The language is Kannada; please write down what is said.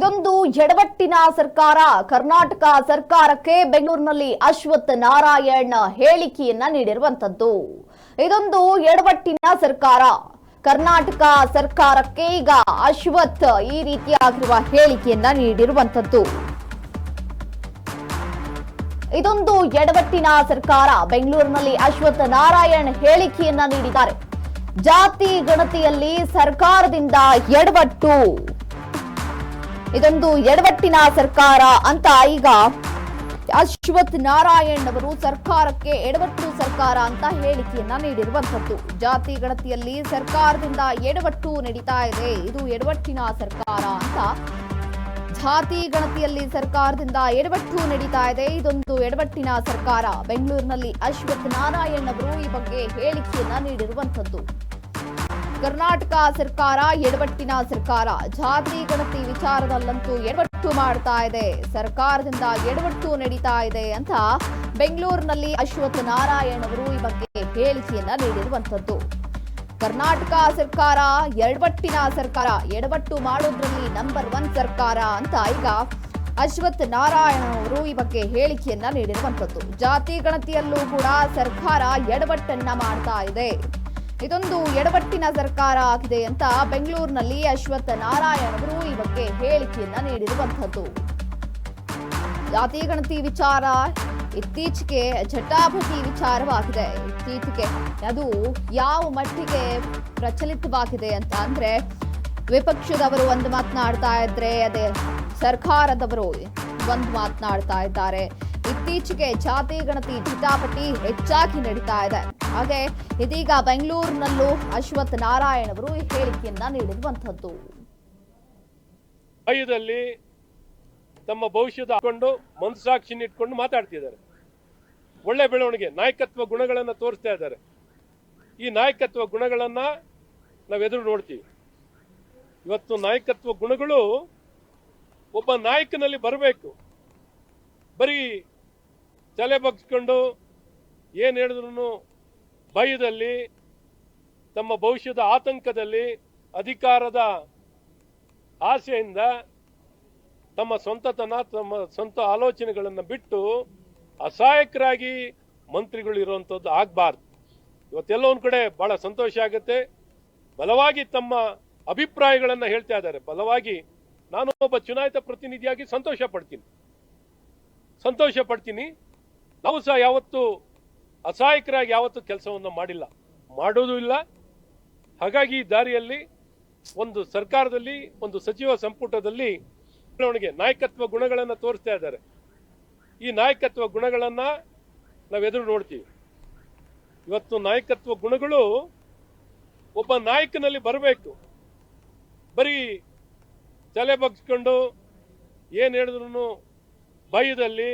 ಇದೊಂದು ಎಡವಟ್ಟಿನ ಸರ್ಕಾರ. ಕರ್ನಾಟಕ ಸರ್ಕಾರಕ್ಕೆ ಬೆಂಗಳೂರಿನಲ್ಲಿ ಅಶ್ವಥ್ ನಾರಾಯಣ್ ಹೇಳಿಕೆಯನ್ನ ನೀಡಿರುವಂತದ್ದು. ಇದೊಂದು ಎಡವಟ್ಟಿನ ಸರ್ಕಾರ. ಕರ್ನಾಟಕ ಸರ್ಕಾರಕ್ಕೆ ಈಗ ಅಶ್ವಥ್ ಈ ರೀತಿಯಾಗಿರುವ ಹೇಳಿಕೆಯನ್ನ ನೀಡಿರುವಂತದ್ದು. ಇದೊಂದು ಎಡವಟ್ಟಿನ ಸರ್ಕಾರ. ಬೆಂಗಳೂರಿನಲ್ಲಿ ಅಶ್ವಥ್ ನಾರಾಯಣ್ ಹೇಳಿಕೆಯನ್ನ ನೀಡಿದ್ದಾರೆ. ಜಾತಿ ಗಣತಿಯಲ್ಲಿ ಸರ್ಕಾರದಿಂದ ಎಡವಟ್ಟು. ಇದೊಂದು ಎಡವಟ್ಟಿನ ಸರ್ಕಾರ ಅಂತ ಈಗ ಅಶ್ವಥ್ ನಾರಾಯಣ್ ಅವರು ಸರ್ಕಾರಕ್ಕೆ ಎಡವಟ್ಟು ಸರ್ಕಾರ ಅಂತ ಹೇಳಿಕೆಯನ್ನ ನೀಡಿರುವಂತದ್ದು. ಜಾತಿ ಗಣತಿಯಲ್ಲಿ ಸರ್ಕಾರದಿಂದ ಎಡವಟ್ಟು ನಡೀತಾ ಇದೆ, ಇದು ಎಡವಟ್ಟಿನ ಸರ್ಕಾರ ಅಂತ. ಜಾತಿ ಗಣತಿಯಲ್ಲಿ ಸರ್ಕಾರದಿಂದ ಎಡವಟ್ಟು ನಡೀತಾ ಇದೆ, ಇದೊಂದು ಎಡವಟ್ಟಿನ ಸರ್ಕಾರ. ಬೆಂಗಳೂರಿನಲ್ಲಿ ಅಶ್ವಥ್ ನಾರಾಯಣ್ ಅವರು ಈ ಬಗ್ಗೆ ಹೇಳಿಕೆಯನ್ನ ನೀಡಿರುವಂತದ್ದು. ಕರ್ನಾಟಕ ಸರ್ಕಾರ ಎಡವಟ್ಟಿನ ಸರ್ಕಾರ. ಜಾತಿ ಗಣತಿ ವಿಚಾರದಲ್ಲಂತೂ ಎಡವಟ್ಟು ಮಾಡ್ತಾ ಇದೆ, ಸರ್ಕಾರದಿಂದ ಎಡವಟ್ಟು ನಡೀತಾ ಇದೆ ಅಂತ ಬೆಂಗಳೂರಿನಲ್ಲಿ ಅಶ್ವಥ್ ನಾರಾಯಣ್ ಅವರು ಈ ಬಗ್ಗೆ ಹೇಳಿಕೆಯನ್ನ ನೀಡಿರುವಂತದ್ದು. ಕರ್ನಾಟಕ ಸರ್ಕಾರ ಎಡವಟ್ಟಿನ ಸರ್ಕಾರ, ಎಡವಟ್ಟು ಮಾಡೋದ್ರಲ್ಲಿ ನಂಬರ್ 1 ಸರ್ಕಾರ ಅಂತ ಈಗ ಅಶ್ವಥ್ ನಾರಾಯಣ್ ಅವರು ಈ ಬಗ್ಗೆ ಹೇಳಿಕೆಯನ್ನ ನೀಡಿರುವಂತದ್ದು. ಜಾತಿ ಗಣತಿಯಲ್ಲೂ ಕೂಡ ಸರ್ಕಾರ ಎಡವಟ್ಟನ್ನ ಮಾಡ್ತಾ ಇದೆ, ಇದೊಂದು ಎಡವಟ್ಟಿನ ಸರ್ಕಾರ ಆಗಿದೆ ಅಂತ ಬೆಂಗಳೂರಿನಲ್ಲಿ ಅಶ್ವಥ್ ನಾರಾಯಣ್ ಅವರು ಈ ಬಗ್ಗೆ ಹೇಳಿಕೆಯನ್ನ ನೀಡಿರುವಂತದ್ದು. ಜಾತಿ ಗಣತಿ ವಿಚಾರ ಇತ್ತೀಚೆಗೆ ಜಟಾಪಟಿ ವಿಚಾರವಾಗಿದೆ. ಇತ್ತೀಚೆಗೆ ಅದು ಯಾವ ಮಟ್ಟಿಗೆ ಪ್ರಚಲಿತವಾಗಿದೆ ಅಂತ ಅಂದ್ರೆ, ವಿಪಕ್ಷದವರು ಒಂದು ಮಾತನಾಡ್ತಾ ಇದ್ರೆ ಅದೇ ಸರ್ಕಾರದವರು ಒಂದು ಮಾತನಾಡ್ತಾ ಇದ್ದಾರೆ. ಇತ್ತೀಚೆಗೆ ಜಾತಿ ಗಣತಿ ಜಟಾಪಟಿ ಹೆಚ್ಚಾಗಿ ನಡೀತಾ ಇದೆ. ಹಾಗೆ ಇದೀಗ ಬೆಂಗಳೂರಿನಲ್ಲೂ ಅಶ್ವಥ್ ನಾರಾಯಣ್ ಅವರು ಈ ಹೇಳಿಕೆಯನ್ನ ನೀಡಿರುವಂತದ್ದು. ಭಯದಲ್ಲಿ ತಮ್ಮ ಭವಿಷ್ಯದ ಹಾಕೊಂಡು ಮನಸ್ಸಾಕ್ಷಿನ ಇಟ್ಕೊಂಡು ಮಾತಾಡ್ತಿದ್ದಾರೆ. ಒಳ್ಳೆ ಬೆಳವಣಿಗೆ, ನಾಯಕತ್ವ ಗುಣಗಳನ್ನ ತೋರಿಸ್ತಾ ಇದ್ದಾರೆ. ಈ ನಾಯಕತ್ವ ಗುಣಗಳನ್ನ ನಾವು ಎದುರು ನೋಡ್ತೀವಿ. ಇವತ್ತು ನಾಯಕತ್ವ ಗುಣಗಳು ಒಬ್ಬ ನಾಯಕನಲ್ಲಿ ಬರಬೇಕು. ಬರೀ ತಲೆ ಬಗ್ಸ್ಕೊಂಡು ಏನ್ ಹೇಳಿದ್ರು ಭಯದಲ್ಲಿ, ತಮ್ಮ ಭವಿಷ್ಯದ ಆತಂಕದಲ್ಲಿ, ಅಧಿಕಾರದ ಆಸೆಯಿಂದ ತಮ್ಮ ಸ್ವಂತತನ, ತಮ್ಮ ಸ್ವಂತ ಆಲೋಚನೆಗಳನ್ನು ಬಿಟ್ಟು ಅಸಹಾಯಕರಾಗಿ ಮಂತ್ರಿಗಳು ಇರುವಂಥದ್ದು ಆಗಬಾರ್ದು. ಇವತ್ತೆಲ್ಲ ಒಂದ್ ಕಡೆ ಬಹಳ ಸಂತೋಷ ಆಗುತ್ತೆ. ಬಲವಾಗಿ ತಮ್ಮ ಅಭಿಪ್ರಾಯಗಳನ್ನು ಹೇಳ್ತಾ ಇದ್ದಾರೆ. ಬಲವಾಗಿ ನಾನು ಒಬ್ಬ ಚುನಾಯಿತ ಪ್ರತಿನಿಧಿಯಾಗಿ ಸಂತೋಷ ಪಡ್ತೀನಿ. ನಾವು ಸಹ ಯಾವತ್ತು ಅಸಹಾಯಕರಾಗಿ ಯಾವತ್ತು ಕೆಲಸವನ್ನು ಮಾಡಿಲ್ಲ, ಮಾಡೋದು ಇಲ್ಲ. ಹಾಗಾಗಿ ಈ ದಾರಿಯಲ್ಲಿ ಒಂದು ಸರ್ಕಾರದಲ್ಲಿ, ಒಂದು ಸಚಿವ ಸಂಪುಟದಲ್ಲಿ ಬೆಳವಣಿಗೆ, ನಾಯಕತ್ವ ಗುಣಗಳನ್ನ ತೋರಿಸ್ತಾ ಇದ್ದಾರೆ. ಈ ನಾಯಕತ್ವ ಗುಣಗಳನ್ನ ನಾವು ಎದುರು ನೋಡ್ತೀವಿ. ಇವತ್ತು ನಾಯಕತ್ವ ಗುಣಗಳು ಒಬ್ಬ ನಾಯಕನಲ್ಲಿ ಬರಬೇಕು. ಬರೀ ತಲೆ ಬಗ್ಸ್ಕೊಂಡು ಏನ್ ಹೇಳಿದ್ರು ಭಯದಲ್ಲಿ,